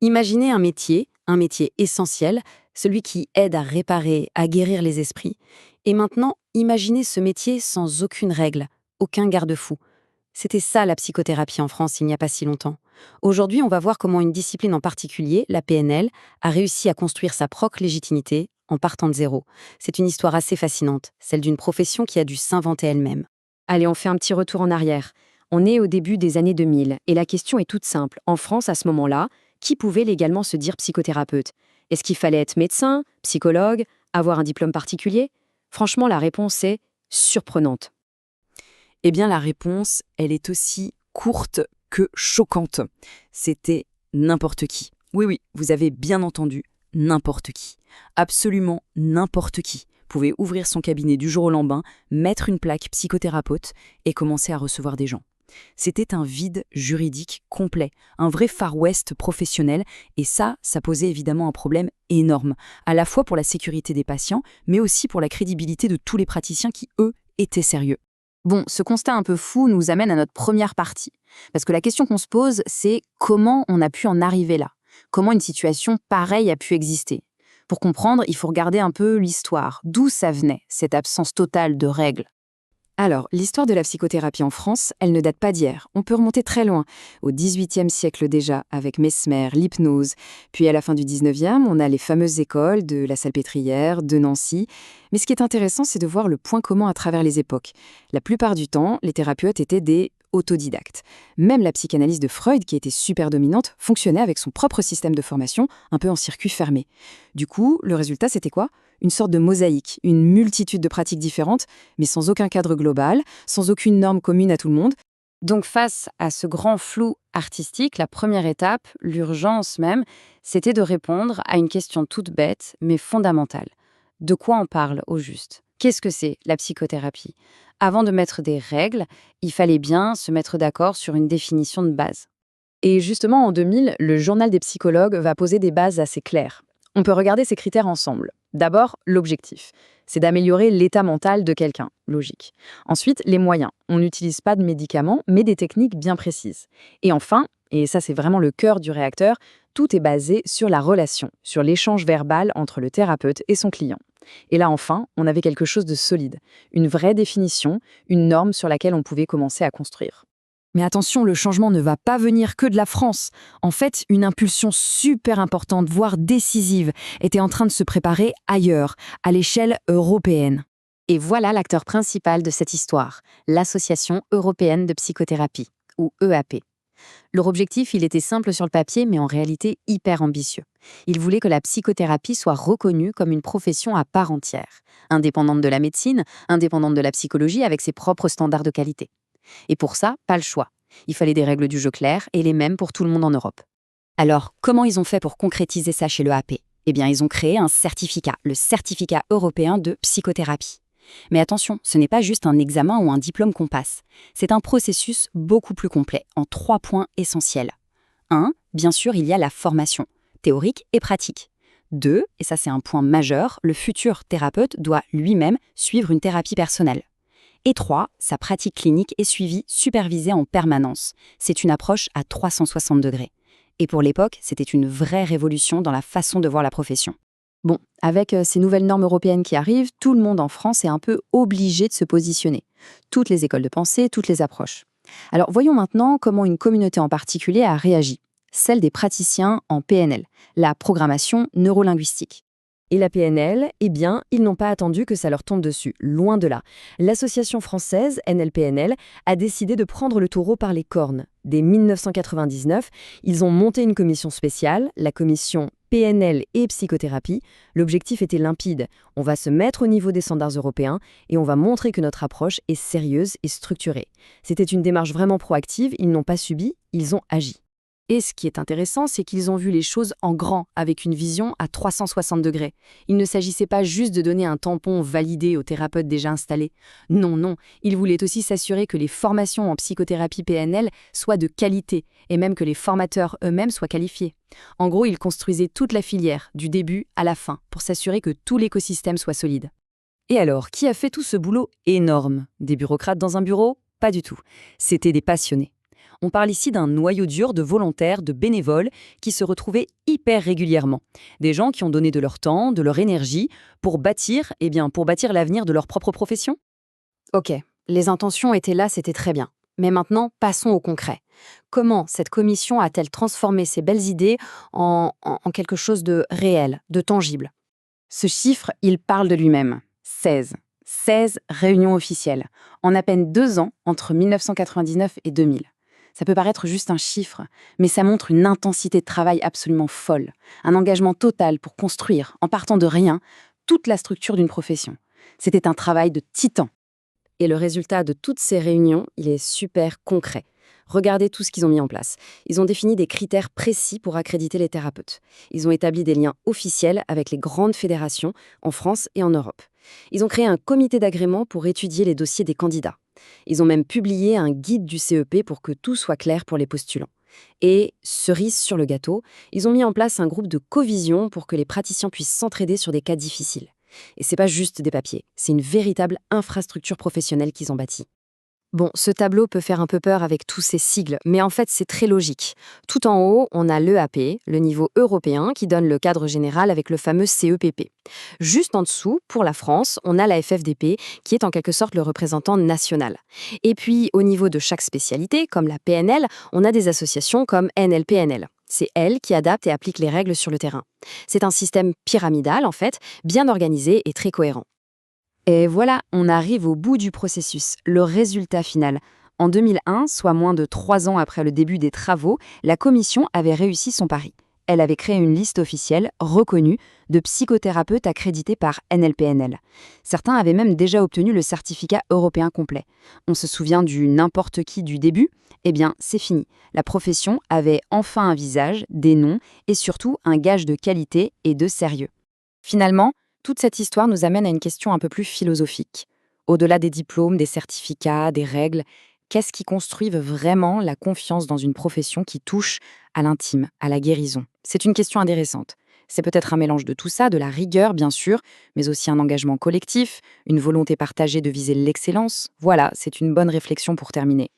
Imaginez un métier essentiel, celui qui aide à réparer, à guérir les esprits. Et maintenant, imaginez ce métier sans aucune règle, aucun garde-fou. C'était ça la psychothérapie en France il n'y a pas si longtemps. Aujourd'hui, on va voir comment une discipline en particulier, la PNL, a réussi à construire sa propre légitimité en partant de zéro. C'est une histoire assez fascinante, celle d'une profession qui a dû s'inventer elle-même. Allez, on fait un petit retour en arrière. On est au début des années 2000 et la question est toute simple. En France, à ce moment-là, qui pouvait légalement se dire psychothérapeute? Est-ce qu'il fallait être médecin, psychologue, avoir un diplôme particulier? Franchement, la réponse est surprenante. Eh bien, la réponse, elle est aussi courte que choquante. C'était n'importe qui. Oui, oui, vous avez bien entendu, n'importe qui. Absolument n'importe qui pouvait ouvrir son cabinet du jour au lendemain, mettre une plaque psychothérapeute et commencer à recevoir des gens. C'était un vide juridique complet, un vrai Far West professionnel, et ça posait évidemment un problème énorme, à la fois pour la sécurité des patients, mais aussi pour la crédibilité de tous les praticiens qui, eux, étaient sérieux. Bon, ce constat un peu fou nous amène à notre première partie. Parce que la question qu'on se pose, c'est comment on a pu en arriver là? Comment une situation pareille a pu exister? Pour comprendre, il faut regarder un peu l'histoire. D'où ça venait, cette absence totale de règles? Alors, l'histoire de la psychothérapie en France, elle ne date pas d'hier. On peut remonter très loin, au XVIIIe siècle déjà, avec Mesmer, l'hypnose. Puis à la fin du XIXe, on a les fameuses écoles de la Salpêtrière, de Nancy. Mais ce qui est intéressant, c'est de voir le point commun à travers les époques. La plupart du temps, les thérapeutes étaient des autodidactes. Même la psychanalyse de Freud, qui était super dominante, fonctionnait avec son propre système de formation, un peu en circuit fermé. Du coup, le résultat, c'était quoi? Une sorte de mosaïque, une multitude de pratiques différentes, mais sans aucun cadre global, sans aucune norme commune à tout le monde. Donc face à ce grand flou artistique, la première étape, l'urgence même, c'était de répondre à une question toute bête, mais fondamentale. De quoi on parle au juste? Qu'est-ce que c'est la psychothérapie? Avant de mettre des règles, il fallait bien se mettre d'accord sur une définition de base. Et justement, en 2000, le Journal des psychologues va poser des bases assez claires. On peut regarder ces critères ensemble. D'abord, l'objectif. C'est d'améliorer l'état mental de quelqu'un. Logique. Ensuite, les moyens. On n'utilise pas de médicaments, mais des techniques bien précises. Et enfin, et ça c'est vraiment le cœur du réacteur, tout est basé sur la relation, sur l'échange verbal entre le thérapeute et son client. Et là enfin, on avait quelque chose de solide. Une vraie définition, une norme sur laquelle on pouvait commencer à construire. Mais attention, le changement ne va pas venir que de la France. En fait, une impulsion super importante, voire décisive, était en train de se préparer ailleurs, à l'échelle européenne. Et voilà l'acteur principal de cette histoire, l'Association européenne de psychothérapie, ou EAP. Leur objectif, il était simple sur le papier, mais en réalité hyper ambitieux. Ils voulaient que la psychothérapie soit reconnue comme une profession à part entière, indépendante de la médecine, indépendante de la psychologie, avec ses propres standards de qualité. Et pour ça, pas le choix. Il fallait des règles du jeu claires et les mêmes pour tout le monde en Europe. Alors, comment ils ont fait pour concrétiser ça chez l'EAP? Eh bien, ils ont créé un certificat, le certificat européen de psychothérapie. Mais attention, ce n'est pas juste un examen ou un diplôme qu'on passe. C'est un processus beaucoup plus complet, en 3 points essentiels. 1. Bien sûr, il y a la formation, théorique et pratique. 2. Et ça c'est un point majeur, le futur thérapeute doit lui-même suivre une thérapie personnelle. Et 3. Sa pratique clinique est suivie, supervisée en permanence. C'est une approche à 360 degrés. Et pour l'époque, c'était une vraie révolution dans la façon de voir la profession. Bon, avec ces nouvelles normes européennes qui arrivent, tout le monde en France est un peu obligé de se positionner. Toutes les écoles de pensée, toutes les approches. Alors voyons maintenant comment une communauté en particulier a réagi. Celle des praticiens en PNL, la programmation neurolinguistique. Et la PNL, eh bien, ils n'ont pas attendu que ça leur tombe dessus, loin de là. L'association française NLPNL a décidé de prendre le taureau par les cornes. Dès 1999, ils ont monté une commission spéciale, la commission PNL et psychothérapie. L'objectif était limpide. On va se mettre au niveau des standards européens et on va montrer que notre approche est sérieuse et structurée. C'était une démarche vraiment proactive, ils n'ont pas subi, ils ont agi. Et ce qui est intéressant, c'est qu'ils ont vu les choses en grand, avec une vision à 360 degrés. Il ne s'agissait pas juste de donner un tampon validé aux thérapeutes déjà installés. Non, non, ils voulaient aussi s'assurer que les formations en psychothérapie PNL soient de qualité, et même que les formateurs eux-mêmes soient qualifiés. En gros, ils construisaient toute la filière, du début à la fin, pour s'assurer que tout l'écosystème soit solide. Et alors, qui a fait tout ce boulot énorme? Des bureaucrates dans un bureau? Pas du tout. C'était des passionnés. On parle ici d'un noyau dur de volontaires, de bénévoles qui se retrouvaient hyper régulièrement. Des gens qui ont donné de leur temps, de leur énergie pour bâtir, pour bâtir l'avenir de leur propre profession. Ok, les intentions étaient là, c'était très bien. Mais maintenant, passons au concret. Comment cette commission a-t-elle transformé ces belles idées en quelque chose de réel, de tangible? Ce chiffre, il parle de lui-même. 16. 16 réunions officielles, en à peine 2 ans entre 1999 et 2000. Ça peut paraître juste un chiffre, mais ça montre une intensité de travail absolument folle, un engagement total pour construire, en partant de rien, toute la structure d'une profession. C'était un travail de titan. Et le résultat de toutes ces réunions, il est super concret. Regardez tout ce qu'ils ont mis en place. Ils ont défini des critères précis pour accréditer les thérapeutes. Ils ont établi des liens officiels avec les grandes fédérations en France et en Europe. Ils ont créé un comité d'agrément pour étudier les dossiers des candidats. Ils ont même publié un guide du CEP pour que tout soit clair pour les postulants. Et, cerise sur le gâteau, ils ont mis en place un groupe de covision pour que les praticiens puissent s'entraider sur des cas difficiles. Et c'est pas juste des papiers, c'est une véritable infrastructure professionnelle qu'ils ont bâtie. Bon, ce tableau peut faire un peu peur avec tous ces sigles, mais en fait, c'est très logique. Tout en haut, on a l'EAP, le niveau européen, qui donne le cadre général avec le fameux CEPP. Juste en dessous, pour la France, on a la FFDP, qui est en quelque sorte le représentant national. Et puis, au niveau de chaque spécialité, comme la PNL, on a des associations comme NLPNL. C'est elle qui adapte et applique les règles sur le terrain. C'est un système pyramidal, en fait, bien organisé et très cohérent. Et voilà, on arrive au bout du processus, le résultat final. En 2001, soit moins de 3 ans après le début des travaux, la commission avait réussi son pari. Elle avait créé une liste officielle, reconnue, de psychothérapeutes accrédités par NLPNL. Certains avaient même déjà obtenu le certificat européen complet. On se souvient du n'importe qui du début? Eh bien, c'est fini. La profession avait enfin un visage, des noms et surtout un gage de qualité et de sérieux. Finalement, toute cette histoire nous amène à une question un peu plus philosophique. Au-delà des diplômes, des certificats, des règles, qu'est-ce qui construit vraiment la confiance dans une profession qui touche à l'intime, à la guérison? C'est une question intéressante. C'est peut-être un mélange de tout ça, de la rigueur bien sûr, mais aussi un engagement collectif, une volonté partagée de viser l'excellence. Voilà, c'est une bonne réflexion pour terminer.